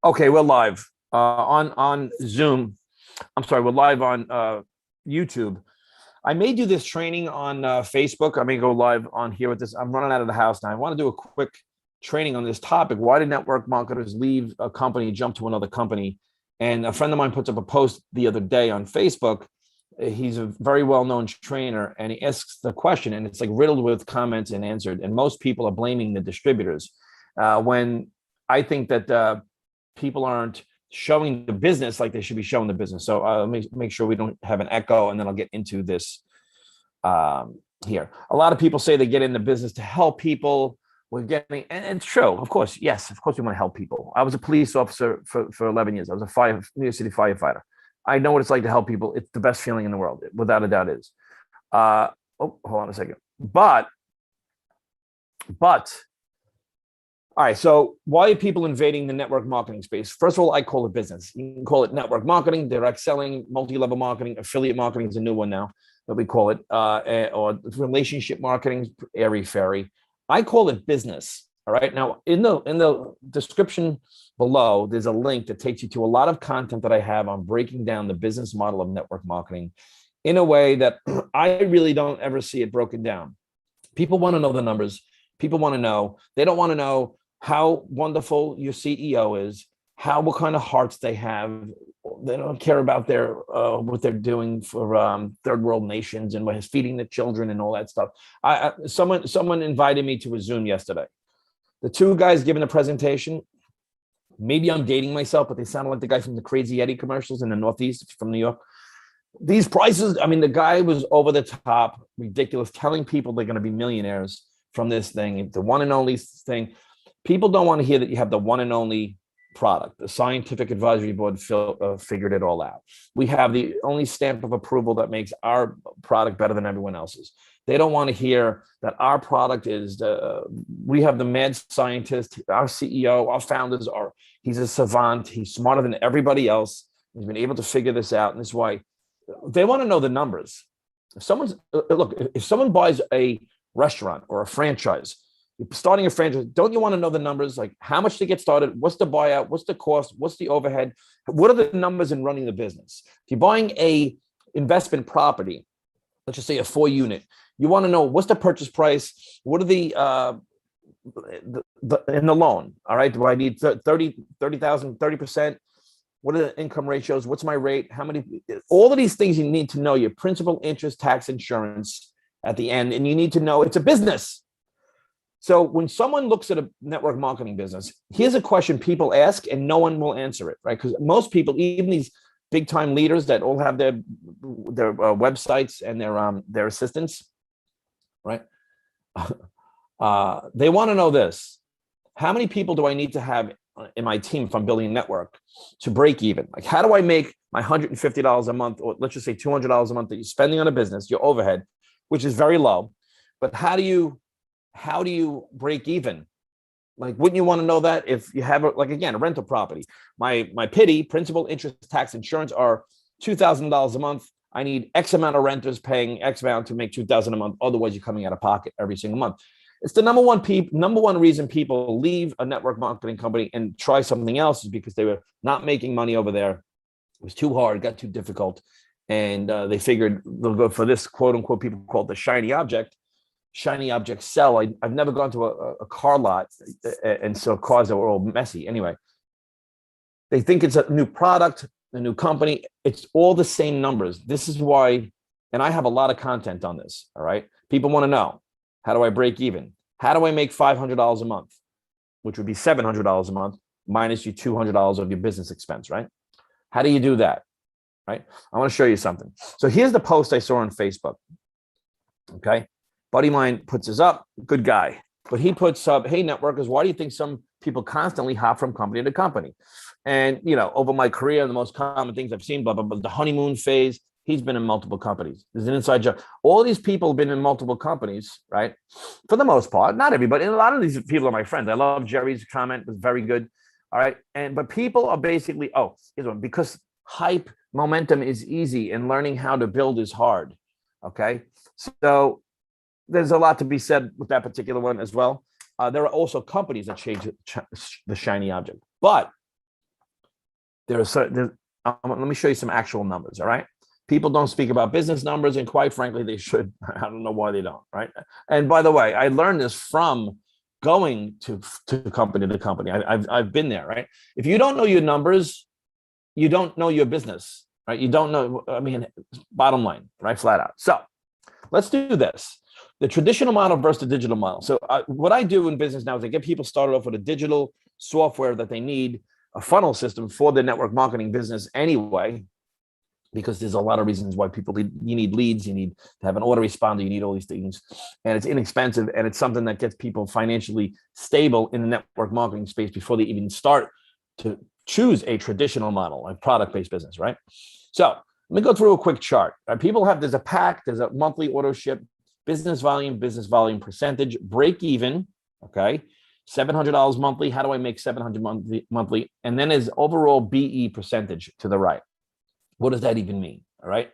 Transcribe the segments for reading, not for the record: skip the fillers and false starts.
Okay, we're live on Zoom. I'm sorry, we're live on YouTube. I may do this training on Facebook. I may go live on here with this. I'm running out of the house now. I want to do a quick training on this topic. Why do network marketers leave a company, jump to another company? And a friend of mine puts up a post the other day on Facebook. He's a very well-known trainer, and he asks the question, and it's like riddled with comments and answered. And most people are blaming the distributors when I think that people aren't showing the business like they should be showing the business. So let me make sure we don't have an echo, and then I'll get into this here. A lot of people say they get in the business to help people. We're getting, and it's true, of course. Yes, of course, we want to help people. I was a police officer for 11 years. I was a New York City firefighter. I know what it's like to help people. It's the best feeling in the world, without a doubt. Is hold on a second. But all right, so why are people invading the network marketing space? First of all, I call it business. You can call it network marketing, direct selling, multi-level marketing, affiliate marketing is a new one now that we call it, or relationship marketing, airy fairy. I call it business. All right. Now, in the description below, there's a link that takes you to a lot of content that I have on breaking down the business model of network marketing in a way that I really don't ever see it broken down. People want to know the numbers. People want to know. They don't want to know how wonderful your CEO is, what kind of hearts they have. They don't care about their what they're doing for third world nations and what is feeding the children and all that stuff. Someone invited me to a Zoom yesterday. The two guys giving the presentation. Maybe I'm dating myself, but they sounded like the guy from the Crazy Eddie commercials in the Northeast from New York. These prices, I mean, the guy was over the top, ridiculous, telling people they're going to be millionaires from this thing, the one and only thing. People don't want to hear that you have the one and only product. The scientific advisory board figured it all out. We have the only stamp of approval that makes our product better than everyone else's. They don't want to hear that our product is we have the mad scientist, our CEO, our founders are, he's a savant. He's smarter than everybody else. He's been able to figure this out. And this is why they want to know the numbers. If someone buys a restaurant or a franchise, you're starting a franchise, don't you want to know the numbers? Like how much to get started? What's the buyout? What's the cost? What's the overhead? What are the numbers in running the business? If you're buying a investment property, let's just say a 4-unit, you want to know what's the purchase price? What are the in the loan? All right. Do I need 30,000, 30%? What are the income ratios? What's my rate? How many? All of these things you need to know, your principal, interest, tax, insurance at the end. And you need to know it's a business. So when someone looks at a network marketing business, here's a question people ask and no one will answer it, right? Because most people, even these big time leaders that all have their websites and their assistants, right? They want to know this. How many people do I need to have in my team if I'm building a network to break even? Like, how do I make my $150 a month, or let's just say $200 a month that you're spending on a business, your overhead, which is very low, but how do you break even? Like, wouldn't you want to know that if you have a rental property? My pity, principal, interest, tax, insurance are $2,000 a month. I need X amount of renters paying X amount to make $2,000 a month. Otherwise, you're coming out of pocket every single month. It's the number one reason people leave a network marketing company and try something else is because they were not making money over there. It was too hard, got too difficult, and they figured they'll go for this quote unquote people call it the shiny object. Shiny objects sell. I've never gone to a car lot and saw cars that were all messy. Anyway, they think it's a new product, a new company. It's all the same numbers. This is why, and I have a lot of content on this. All right. People want to know, how do I break even? How do I make $500 a month, which would be $700 a month minus your $200 of your business expense, right? How do you do that? Right. I want to show you something. So here's the post I saw on Facebook. Okay. Buddy mine puts this up, good guy. But he puts up, hey, networkers, why do you think some people constantly hop from company to company? And, over my career, the most common things I've seen, blah, blah, blah, the honeymoon phase, he's been in multiple companies. There's an inside job. All these people have been in multiple companies, right? For the most part, not everybody. And a lot of these people are my friends. I love Jerry's comment. It was very good. All right. But people are basically, here's one, because hype momentum is easy and learning how to build is hard. Okay. So there's a lot to be said with that particular one as well. There are also companies that change the shiny object. But There are certain, let me show you some actual numbers. All right. People don't speak about business numbers, and quite frankly, they should. I don't know why they don't. Right. And by the way, I learned this from going to company to company. I've been there. Right. If you don't know your numbers, you don't know your business. Right. You don't know. I mean, bottom line, right? Flat out. So let's do this. The traditional model versus the digital model. So what I do in business now is I get people started off with a digital software that they need, a funnel system for their network marketing business anyway, because there's a lot of reasons why people need, you need leads, you need to have an autoresponder, you need all these things, and it's inexpensive, and it's something that gets people financially stable in the network marketing space before they even start to choose a traditional model, like product-based business, right? So let me go through a quick chart. People have, there's a pack, there's a monthly auto ship, business volume percentage, break even, okay? $700 monthly. How do I make $700 monthly? And then is overall BE percentage to the right. What does that even mean? All right.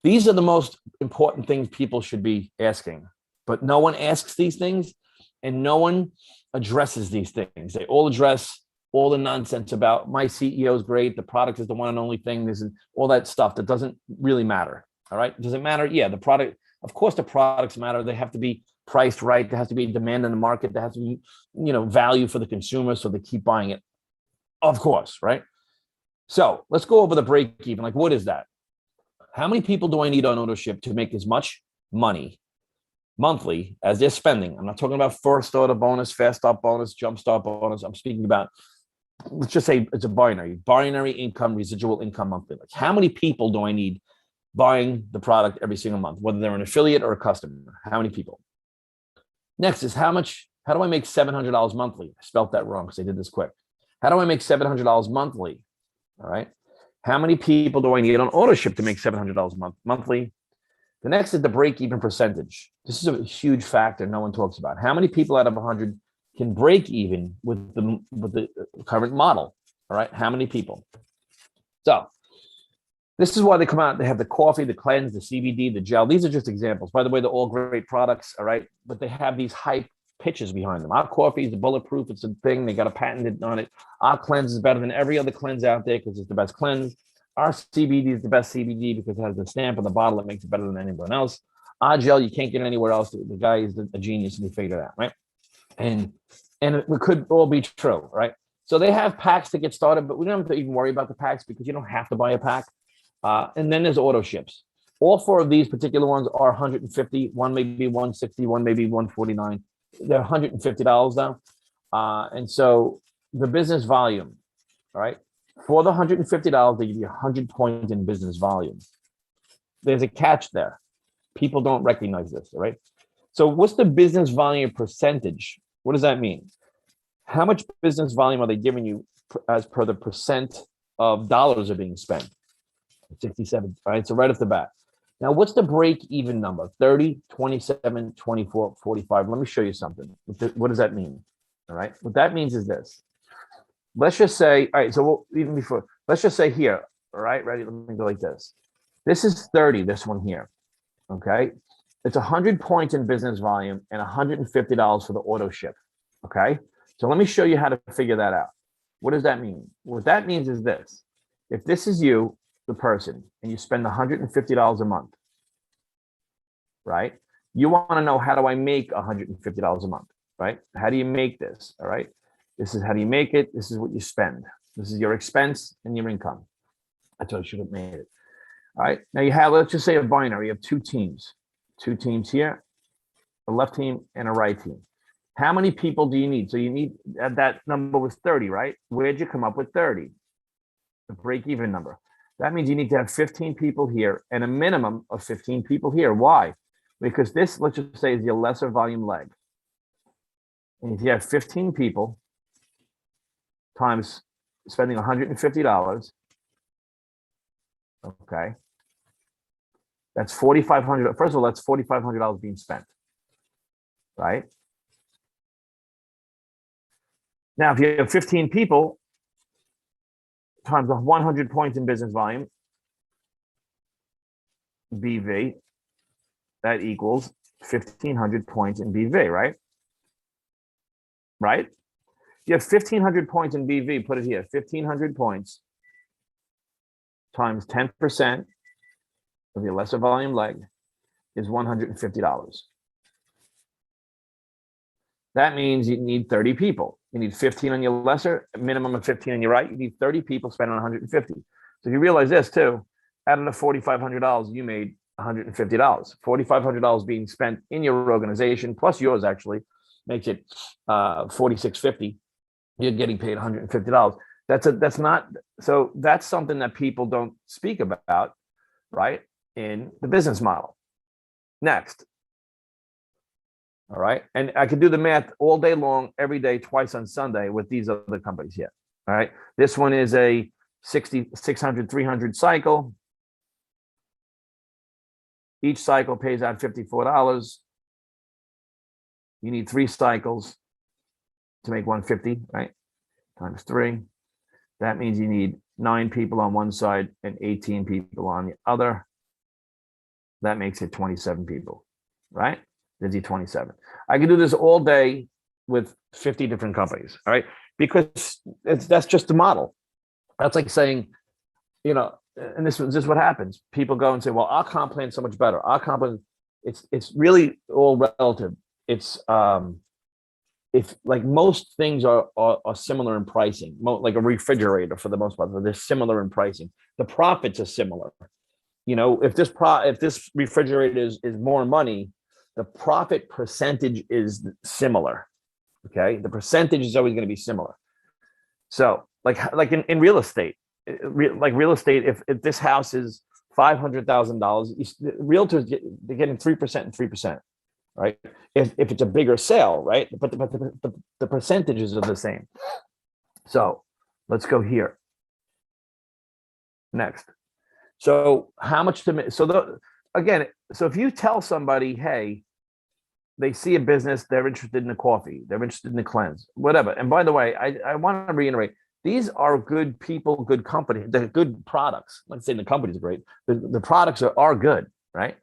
These are the most important things people should be asking, but no one asks these things and no one addresses these things. They all address all the nonsense about my CEO is great, the product is the one and only thing. This is all that stuff that doesn't really matter. All right. Does it matter? Yeah, the product, of course, the products matter. They have to be priced right. There has to be demand in the market. There has to be, value for the consumer, so they keep buying it. Of course, right? So let's go over the break even. Like, what is that? How many people do I need on ownership to make as much money monthly as they're spending? I'm not talking about first starter bonus, fast start bonus, jump start bonus. I'm speaking about, let's just say it's a binary income, residual income monthly. Like, how many people do I need buying the product every single month, whether they're an affiliate or a customer? How many people? Next is how do I make $700 monthly? I spelt that wrong because I did this quick. How do I make $700 monthly? All right. How many people do I need on ownership to make $700 monthly? The next is the break-even percentage. This is a huge factor no one talks about. How many people out of 100 can break even with the current model? All right. How many people? So this is why they come out. They have the coffee, the cleanse, the CBD, the gel. These are just examples. By the way, they're all great products. All right. But they have these hype pitches behind them. Our coffee is bulletproof. It's a thing. They got a patent on it. Our cleanse is better than every other cleanse out there because it's the best cleanse. Our CBD is the best CBD because it has the stamp on the bottle that makes it better than anyone else. Our gel, you can't get it anywhere else. The guy is a genius and he figured it out, right? And it could all be true, right? So they have packs to get started, but we don't have to even worry about the packs because you don't have to buy a pack. And then there's auto ships. All four of these particular ones are 150. One may be 160. One may be 149. They're $150 now. And so the business volume, all right, for the $150, they give you 100 points in business volume. There's a catch there. People don't recognize this, all right? So what's the business volume percentage? What does that mean? How much business volume are they giving you as per the percent of dollars are being spent? 67, all right? So right off the bat. Now, what's the break-even number? 30, 27, 24, 45. Let me show you something. What does that mean? All right. What that means is this. Let's just say, all right, so even before, let's just say here, all right, ready? Let me go like this. This is 30, this one here, okay? It's 100 points in business volume and $150 for the auto ship, okay? So let me show you how to figure that out. What does that mean? What that means is this. If this is you, the person, and you spend $150 a month, right? You want to know, how do I make $150 a month, right? How do you make this, all right? This is how do you make it. This is what you spend. This is your expense and your income. That's what I should have made it. All right. Now you have, let's just say a binary. You have two teams here, a left team and a right team. How many people do you need? So you need, that number was 30, right? Where'd you come up with 30? The break-even number. That means you need to have 15 people here and a minimum of 15 people here. Why? Because this, let's just say, is your lesser volume leg. And if you have 15 people times spending $150, okay, that's $4,500. First of all, that's $4,500 being spent, right? Now, if you have 15 people times 100 points in business volume, BV, that equals 1,500 points in BV, right? Right? You have 1,500 points in BV, put it here, 1,500 points times 10% of your lesser volume leg is $150. That means you need 30 people. You need 15 on your lesser, a minimum of 15 on your right. You need 30 people spending 150. So if you realize this too, out of the $4,500, you made $150. $4,500 being spent in your organization, plus yours actually, makes it $4,650. You're getting paid $150. That's not, so that's something that people don't speak about, right, in the business model. Next. All right. And I could do the math all day long, every day, twice on Sunday with these other companies here. All right. This one is a 600, 300 cycle. Each cycle pays out $54. You need 3 cycles to make 150, right? Times 3. That means you need 9 people on one side and 18 people on the other. That makes it 27 people, right? There's your 27. I can do this all day with 50 different companies, all right? Because that's just the model. That's like saying, you know, and this is what happens. People go and say, well, our comp plan is so much better. Our comp plan, it's really all relative. It's if like most things are similar in pricing, like a refrigerator for the most part, they're similar in pricing. The profits are similar. You know, if this refrigerator is more money, the profit percentage is similar. Okay, the percentage is always going to be similar. So, like in real estate, if this house is $500,000, realtors they're getting 3% and 3%, right? If it's a bigger sale, right? But the percentages are the same. So let's go here. Next. So how much to so if you tell somebody, hey, they see a business, they're interested in a coffee, they're interested in a cleanse, whatever. And by the way, I want to reiterate, these are good people, good company, they're good products. Let's say the company's great. The products are good, right?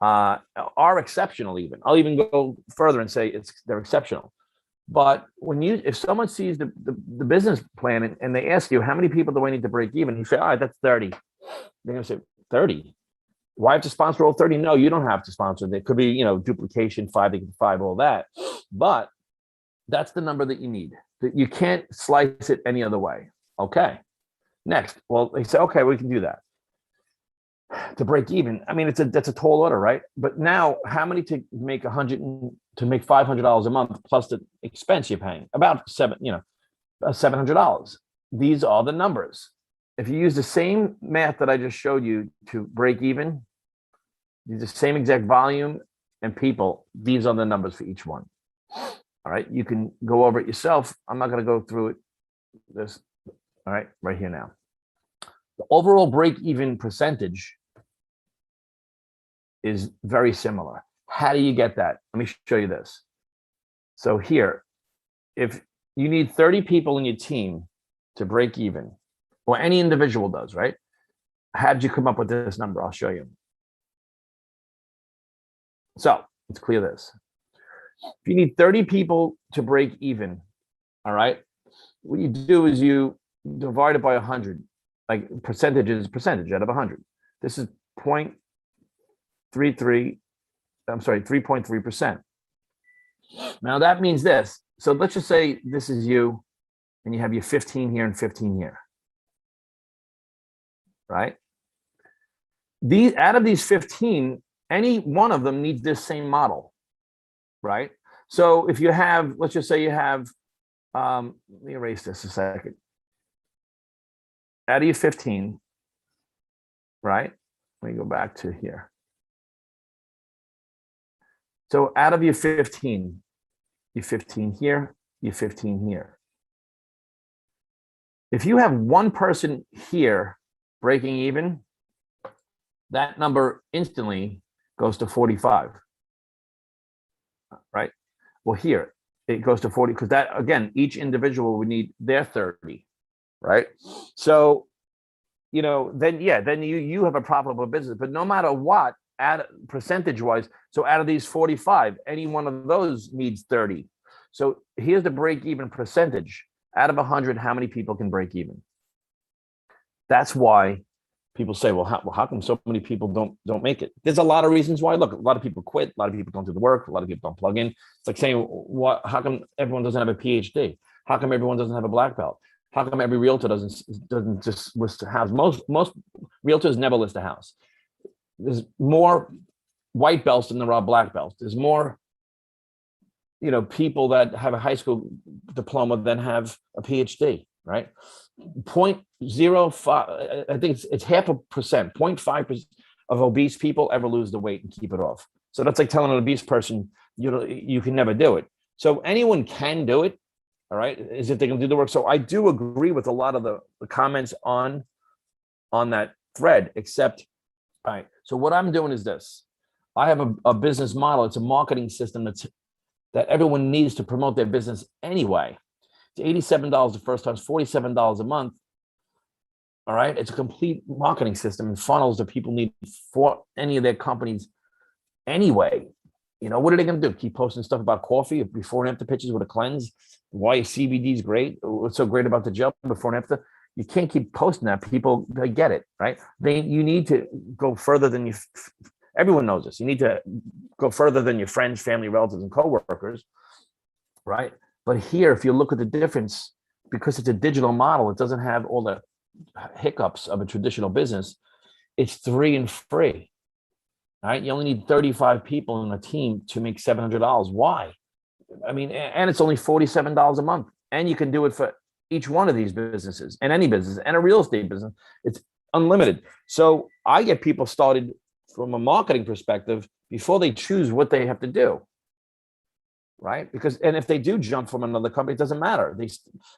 Are exceptional even. I'll even go further and say they're exceptional. But if someone sees the business plan and they ask you, how many people do I need to break even? You say, all right, that's 30. They're going to say 30. Why have to sponsor all 30? No, you don't have to sponsor. There could be, duplication, 5 to 5, all that. But that's the number that you need. You can't slice it any other way. Okay. Next. Well, they say, okay, we can do that. To break even. I mean, that's a tall order, right? But now, how many to make $500 a month plus the expense you're paying? About $700. These are the numbers. If you use the same math that I just showed you to break even, use the same exact volume and people, these are the numbers for each one. All right, you can go over it yourself. I'm not going to go through it. This, all right, right here now. The overall break-even percentage is very similar. How do you get that? Let me show you this. So here, if you need 30 people in your team to break even, or any individual does, right? How did you come up with this number? I'll show you. So let's clear this. If you need 30 people to break even, all right, what you do is you divide it by 100. Like percentage is percentage out of 100. This is 3.3%. Now that means this. So let's just say this is you, and you have your 15 here and 15 here. Right? Out of these 15, any one of them needs this same model, right? So if you have, let's just say you have, let me erase this a second. Out of your 15, right? Let me go back to here. So out of your 15 here, your 15 here. If you have one person here breaking even, that number instantly goes to 45, right? Well, here it goes to 40 because that, again, each individual would need their 30, right? So, then you have a profitable business, but no matter what, percentage wise, so out of these 45, any one of those needs 30. So here's the break even percentage. Out of 100, how many people can break even? That's why people say, well, how come so many people don't make it? There's a lot of reasons why. Look, a lot of people quit. A lot of people don't do the work. A lot of people don't plug in. It's like saying, how come everyone doesn't have a PhD? How come everyone doesn't have a black belt? How come every realtor doesn't just list a house? Most realtors never list a house. There's more white belts than there are black belts. There's more, people that have a high school diploma than have a PhD, right? 0.05, I think it's 0.5%, 0.5% of obese people ever lose the weight and keep it off. So that's like telling an obese person, you can never do it. So anyone can do it, all right, is if they can do the work. So I do agree with a lot of the comments on that thread, except, all right, so what I'm doing is this. I have a business model. It's a marketing system that everyone needs to promote their business anyway. It's $87 the first time, it's $47 a month. All right. It's a complete marketing system and funnels that people need for any of their companies anyway. What are they going to do? Keep posting stuff about coffee before and after pictures with a cleanse? Why CBD is great? What's so great about the gel before and after? You can't keep posting that. People, they get it, right? You need to go further than everyone knows this. You need to go further than your friends, family, relatives, and coworkers, right? But here, if you look at the difference, because it's a digital model, it doesn't have all the hiccups of a traditional business. It's 3 and free, right? You only need 35 people in a team to make $700. Why? I mean, and it's only $47 a month, and you can do it for each one of these businesses and any business and a real estate business. It's unlimited. So I get people started from a marketing perspective before they choose what they have to do, right? And if they do jump from another company, it doesn't matter.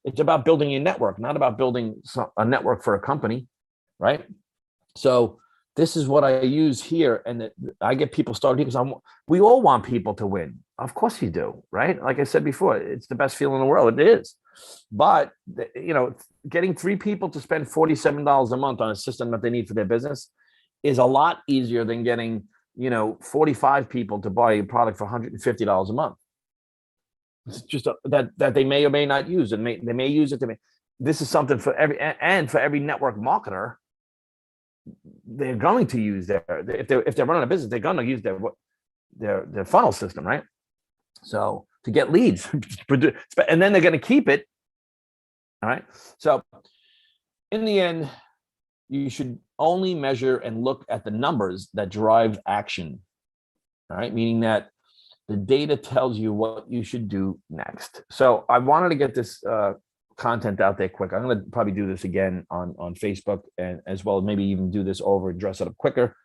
It's about building a network, not about building a network for a company, right? So this is what I use here, and I get people started because we all want people to win. Of course you do, right? Like I said before, it's the best feeling in the world. It is. But, getting 3 people to spend $47 a month on a system that they need for their business is a lot easier than getting, 45 people to buy a product for $150 a month. It's just that they may or may not use, and they may use it. This is something for every network marketer. They're going to use if they're running a business, they're going to use their funnel system, right? So to get leads, and then they're going to keep it. All right. So in the end, you should only measure and look at the numbers that drive action. All right. Meaning that the data tells you what you should do next. So I wanted to get this content out there quick. I'm going to probably do this again on Facebook, and as well as maybe even do this over and dress it up quicker.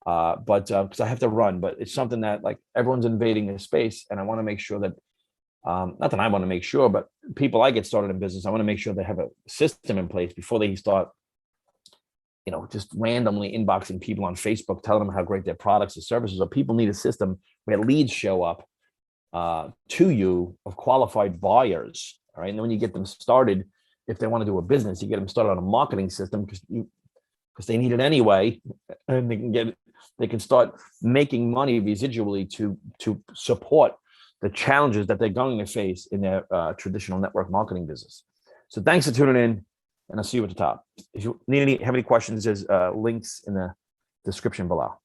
But because I have to run, but it's something that like everyone's invading this space, and I want to make sure that not that I want to make sure, but people I get started in business, I want to make sure they have a system in place before they start, just randomly inboxing people on Facebook, telling them how great their products and services are. People need a system where leads show up to you of qualified buyers. All right. And then when you get them started, if they want to do a business, you get them started on a marketing system because they need it anyway, and they can start making money residually to support the challenges that they're going to face in their traditional network marketing business. So thanks for tuning in, and I'll see you at the top. If you have any questions, there's links in the description below.